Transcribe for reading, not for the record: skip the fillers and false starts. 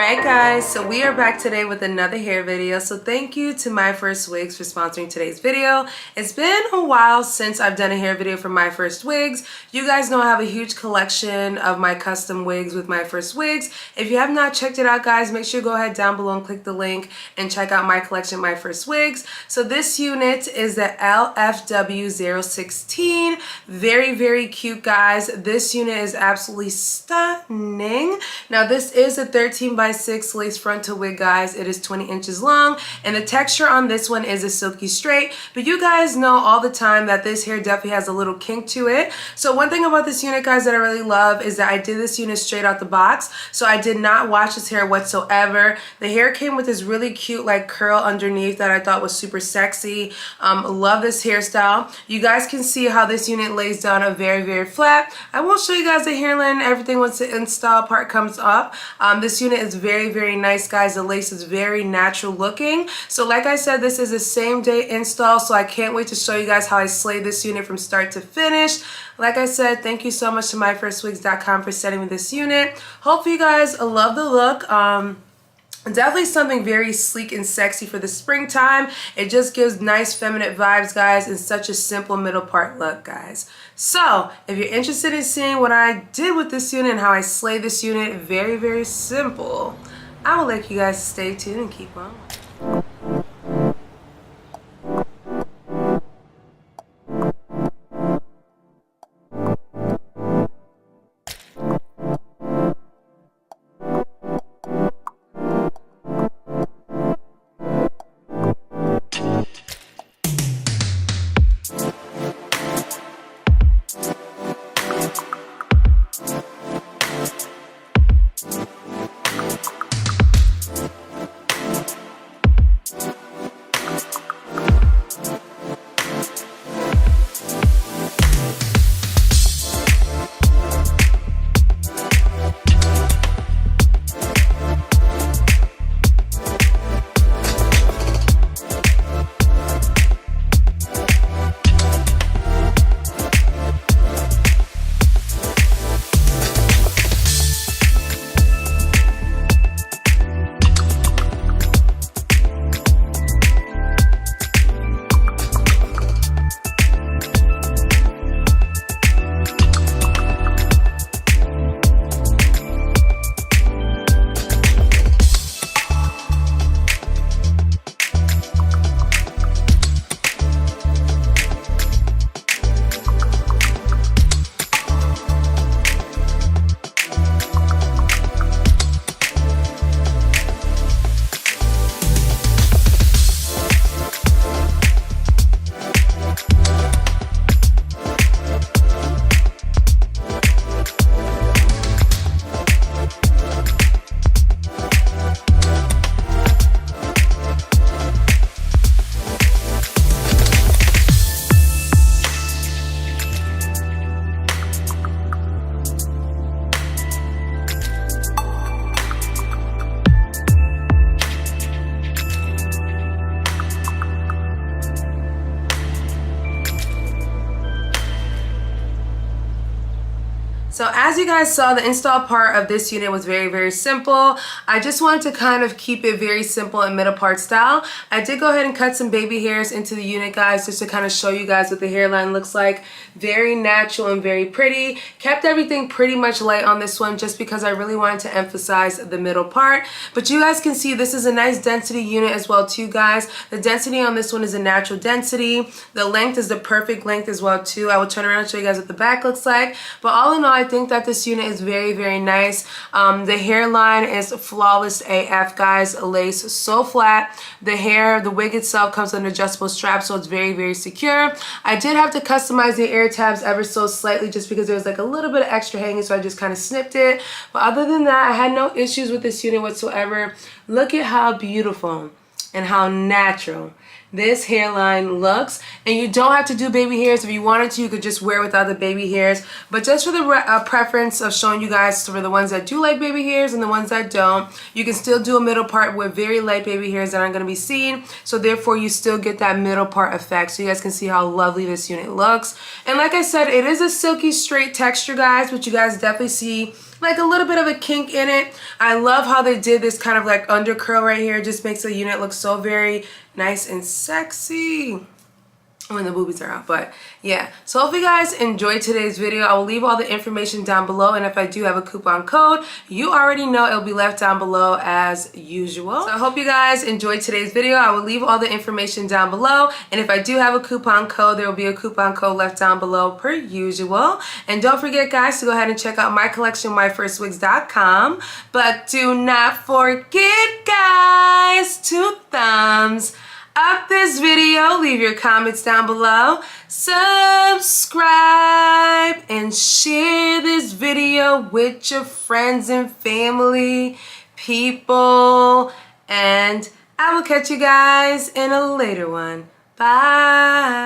Hey guys, so we are back today with another hair video. So thank you to Myfirstwigs for sponsoring today's video. It's been a while since I've done a hair video for Myfirstwigs. You guys know I have a huge collection of my custom wigs with Myfirstwigs. If you have not checked it out, guys, make sure you go ahead down below and click the link and check out my collection, Myfirstwigs. So this unit is the LFW016. Very, very cute, guys. This unit is absolutely stunning. Now this is a 13x6 lace frontal wig, guys. It is 20 inches long and the texture on this one is a silky straight, but you guys know all the time that this hair definitely has a little kink to it. So one thing about this unit, guys, that I really love is that I did this unit straight out the box, so I did not wash this hair whatsoever. The hair came with this really cute like curl underneath that I thought was super sexy. Love this hairstyle. You guys can see how this unit lays down a very, very flat. I won't show you guys the hairline and everything once the install part comes up. This unit is very, very nice, guys. The lace is very natural looking. So like I said, this is a same day install, so I can't wait to show you guys how I slayed this unit from start to finish. Like I said, thank you so much to myfirstwigs.com for sending me this unit. Hopefully you guys love the look. Definitely something very sleek and sexy for the springtime. It just gives nice feminine vibes, guys, and such a simple middle part look, guys. So if you're interested in seeing what I did with this unit and how I slayed this unit, very, very simple, I will let you guys stay tuned and keep on. So as you guys saw, the install part of this unit was very, very simple. I just wanted to kind of keep it very simple and middle part style. I did go ahead and cut some baby hairs into the unit, guys, just to kind of show you guys what the hairline looks like. Very natural and very pretty. Kept everything pretty much light on this one just because I really wanted to emphasize the middle part. But you guys can see this is a nice density unit as well too, guys. The density on this one is a natural density. The length is the perfect length as well too. I will turn around and show you guys what the back looks like. But all in all, I think that this unit is very, very nice. The hairline is flawless AF, guys. Lace so flat. The wig itself comes with an adjustable strap, so it's very, very secure. I did have to customize the air tabs ever so slightly just because there was like a little bit of extra hanging, so I just kind of snipped it. But other than that, I had no issues with this unit whatsoever. Look at how beautiful and how natural this hairline looks. And you don't have to do baby hairs. If you wanted to, you could just wear without the baby hairs. But just for the preference of showing you guys, for the ones that do like baby hairs and the ones that don't, you can still do a middle part with very light baby hairs that aren't going to be seen. So therefore, you still get that middle part effect. So you guys can see how lovely this unit looks. And like I said, it is a silky straight texture, guys, but you guys definitely see like a little bit of a kink in it. I love how they did this kind of like under curl right here. It just makes the unit look so very nice and sexy when the boobies are out. But yeah, so hope you guys enjoyed today's video. I will leave all the information down below, and if I do have a coupon code, you already know it'll be left down below as usual. So I hope you guys enjoyed today's video. I will leave all the information down below, and if I do have a coupon code, there will be a coupon code left down below per usual. And don't forget, guys, to go ahead and check out my collection, myfirstwigs.com. But do not forget, guys, to thumbs up this video, leave your comments down below, subscribe, and share this video with your friends and family, people, and I will catch you guys in a later one. Bye.